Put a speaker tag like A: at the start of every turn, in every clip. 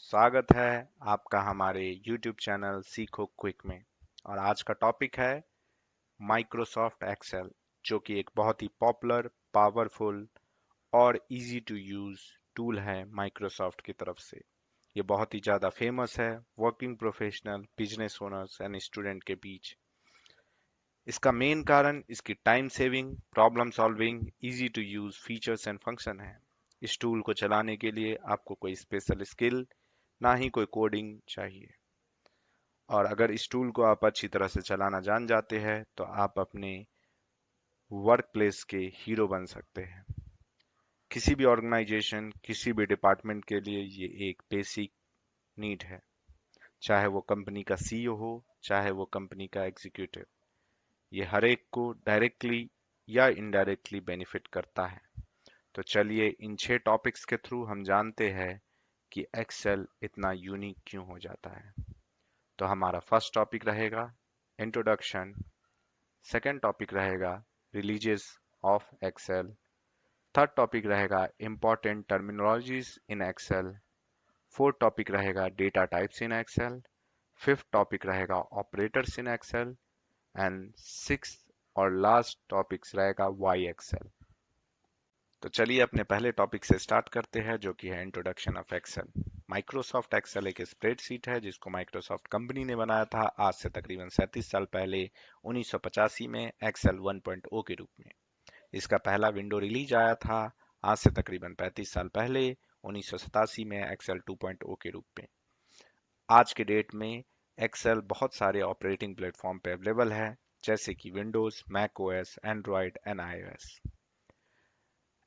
A: स्वागत है आपका हमारे YouTube चैनल सीखो क्विक में। और आज का टॉपिक है माइक्रोसॉफ्ट एक्सेल, जो कि एक बहुत ही पॉपुलर, पावरफुल और इजी टू यूज टूल है माइक्रोसॉफ्ट की तरफ से। ये बहुत ही ज़्यादा फेमस है working professional, business owners and student के बीच। इसका मेन कारण इसकी time saving, problem solving, easy to use features and function है। इस टूल को चलाने के लिए आपको कोई स्पेशल स्किल, ना ही कोई कोडिंग चाहिए। और अगर इस टूल को आप अच्छी तरह से चलाना जान जाते हैं तो आप अपने वर्क प्लेस के हीरो बन सकते हैं। किसी भी ऑर्गेनाइजेशन, किसी भी डिपार्टमेंट के लिए ये एक बेसिक नीड है, चाहे वो कंपनी का सीईओ हो, चाहे वो कंपनी का एग्जीक्यूटिव। ये हर एक को डायरेक्टली या इनडायरेक्टली बेनिफिट करता है। तो चलिए इन 6 टॉपिक्स के थ्रू हम जानते हैं कि एक्सेल इतना यूनिक क्यों हो जाता है। तो हमारा फर्स्ट टॉपिक रहेगा इंट्रोडक्शन। सेकेंड टॉपिक रहेगा releases of Excel. Third topic रहेगा important terminologies in Excel. Fourth topic रहेगा data types in Excel. Fifth topic रहेगा operators in Excel. And six और लास्ट टॉपिक रहेगा वाई एक्सेल। तो चलिए अपने पहले टॉपिक से स्टार्ट करते हैं, जो कि है introduction of Excel. Microsoft Excel एक स्प्रेडशीट है जिसको माइक्रोसॉफ्ट कंपनी ने बनाया था आज से तकरीबन 37 साल पहले 1985 में एक्सेल 1.0 के रूप में। इसका पहला विंडो रिलीज आया था आज से तकरीबन 35 साल पहले 1987 में एक्सेल 2.0 के रूप में। आज के डेट में एक्सेल बहुत सारे ऑपरेटिंग प्लेटफॉर्म पे अवेलेबल है, जैसे कि Windows, Mac OS, Android and iOS.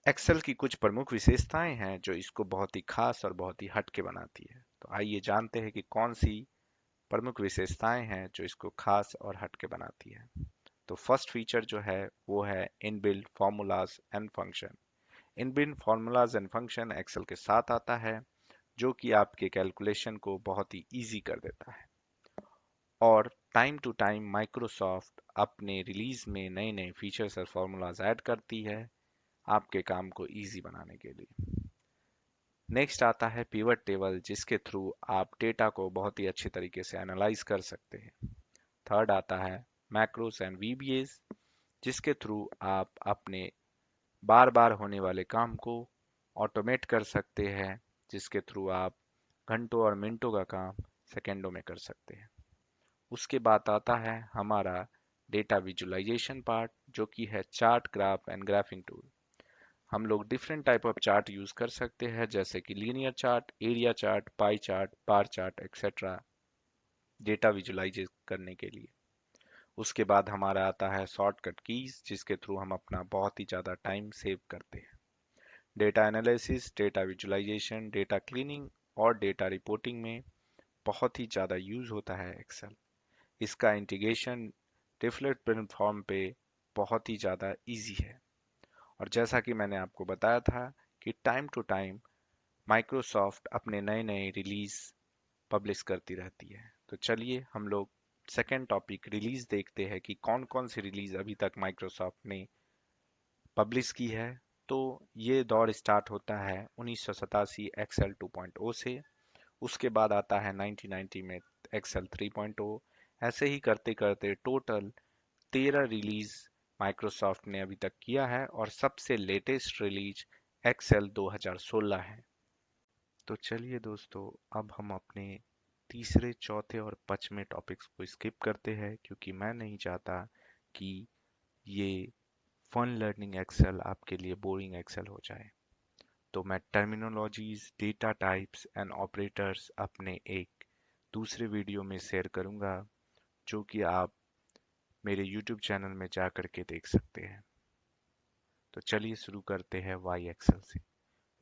A: Excel की कुछ प्रमुख विशेषताएं हैं जो इसको बहुत ही खास और बहुत ही हटके बनाती है। तो आइए जानते हैं कि कौन सी प्रमुख विशेषताएं हैं जो इसको खास और हटके बनाती है। तो फर्स्ट फीचर जो है वो है inbuilt formulas and function. Inbuilt formulas and function Excel के साथ आता है, जो कि आपके कैलकुलेशन को बहुत ही इजी कर देता है। और टाइम टू टाइम माइक्रोसॉफ्ट अपने रिलीज में नए नए फीचर्स और फॉर्मूलाज ऐड करती है आपके काम को इजी बनाने के लिए। नेक्स्ट आता है पिवट टेबल, जिसके थ्रू आप डेटा को बहुत ही अच्छे तरीके से एनालाइज कर सकते हैं। थर्ड आता है मैक्रोस एंड वीबीएस, जिसके थ्रू आप अपने बार बार होने वाले काम को ऑटोमेट कर सकते हैं, जिसके थ्रू आप घंटों और मिनटों का काम सेकेंडों में कर सकते हैं। उसके बाद आता है हमारा डेटा विजुअलाइजेशन पार्ट, जो कि है chart, graph and graphing tool. हम लोग different type of chart use कर सकते हैं, जैसे कि linear chart, area chart, pie chart, bar chart etcetera, data visualize करने के लिए। उसके बाद हमारा आता है शॉर्टकट कीज, जिसके थ्रू हम अपना बहुत ही ज़्यादा टाइम सेव करते हैं। Data analysis, data visualization, data cleaning और डेटा रिपोर्टिंग में बहुत ही ज़्यादा यूज होता है एक्सेल। इसका इंटीग्रेशन डिफरेंट प्लेटफॉर्म पे बहुत ही ज़्यादा इजी है। और जैसा कि मैंने आपको बताया था कि टाइम टू टाइम माइक्रोसॉफ्ट अपने नए नए रिलीज पब्लिश करती रहती है। तो चलिए हम लोग सेकेंड टॉपिक रिलीज देखते हैं कि कौन कौन सी रिलीज अभी तक माइक्रोसॉफ्ट ने पब्लिश की है। तो ये दौर स्टार्ट होता है 1987 एक्सेल 2.0 से। उसके बाद आता है 1990 में एक्सेल 3.0। ऐसे ही करते करते टोटल 13 रिलीज माइक्रोसॉफ्ट ने अभी तक किया है, और सबसे लेटेस्ट रिलीज एक्सेल 2016 है। तो चलिए दोस्तों, अब हम अपने तीसरे, चौथे और पांचवें टॉपिक्स को स्किप करते हैं, क्योंकि मैं नहीं चाहता कि ये फन लर्निंग एक्सेल आपके लिए बोरिंग एक्सेल हो जाए। तो मैं terminologies, data types and operators अपने एक दूसरे वीडियो में शेयर करूंगा, जो कि आप मेरे YouTube चैनल में जा करके देख सकते हैं। तो चलिए शुरू करते हैं वाई एक्सेल से।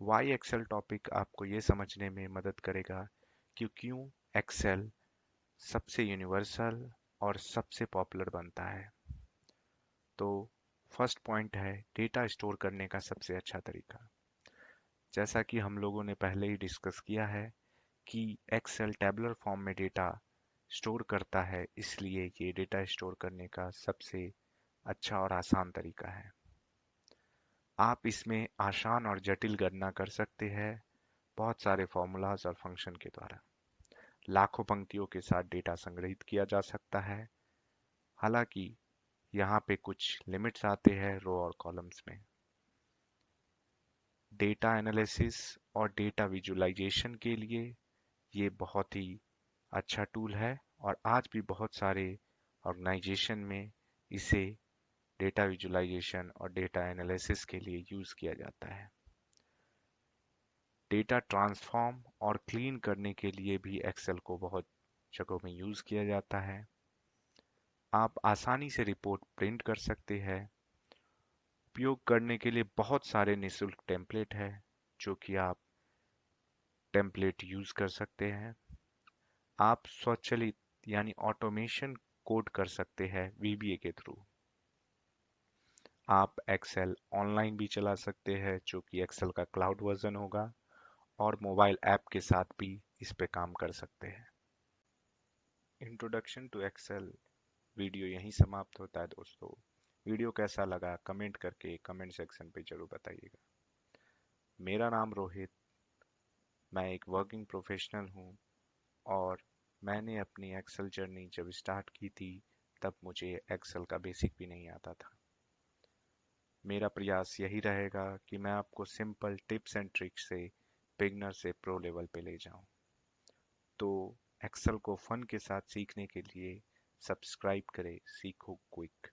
A: वाई एक्सेल टॉपिक आपको ये समझने में मदद करेगा कि क्यों एक्सेल सबसे यूनिवर्सल और सबसे पॉपुलर बनता है। तो फर्स्ट पॉइंट है डेटा स्टोर करने का सबसे अच्छा तरीका। जैसा कि हम लोगों ने पहले ही डिस्कस किया है कि एक्सेल टेबुलर फॉर्म में डेटा स्टोर करता है, इसलिए ये डेटा स्टोर करने का सबसे अच्छा और आसान तरीका है। आप इसमें आसान और जटिल गणना कर सकते हैं, बहुत सारे फॉर्मूलाज और फंक्शन के द्वारा लाखों पंक्तियों के साथ डेटा संग्रहित किया जा सकता है। हालांकि यहाँ पे कुछ लिमिट्स आते हैं रो और कॉलम्स में। डेटा एनालिसिस और डेटा विजुअलाइजेशन के लिए ये बहुत ही अच्छा टूल है और आज भी बहुत सारे ऑर्गेनाइजेशन में इसे डेटा विजुअलाइजेशन और डेटा एनालिसिस के लिए यूज किया जाता है। डेटा ट्रांसफॉर्म और क्लीन करने के लिए भी एक्सेल को बहुत जगहों में यूज किया जाता है। आप आसानी से रिपोर्ट प्रिंट कर सकते हैं। उपयोग करने के लिए बहुत सारे निःशुल्क टेम्पलेट है जो कि आप टेम्पलेट यूज कर सकते हैं। आप स्वचालित यानी ऑटोमेशन कोड कर सकते हैं वीबीए के थ्रू। आप एक्सेल ऑनलाइन भी चला सकते हैं जो कि एक्सेल का क्लाउड वर्जन होगा और मोबाइल ऐप के साथ भी इस पे काम कर सकते हैं। इंट्रोडक्शन टू एक्सेल वीडियो यहीं समाप्त होता है दोस्तों। वीडियो कैसा लगा कमेंट करके कमेंट सेक्शन पे जरूर बताइएगा। मेरा नाम रोहित, मैं एक वर्किंग प्रोफेशनल हूँ और मैंने अपनी एक्सेल जर्नी जब स्टार्ट की थी तब मुझे एक्सेल का बेसिक भी नहीं आता था। मेरा प्रयास यही रहेगा कि मैं आपको सिंपल टिप्स एंड ट्रिक्स से बिगनर से प्रो लेवल पे ले जाऊं। तो एक्सेल को फन के साथ सीखने के लिए सब्सक्राइब करें सीखो क्विक।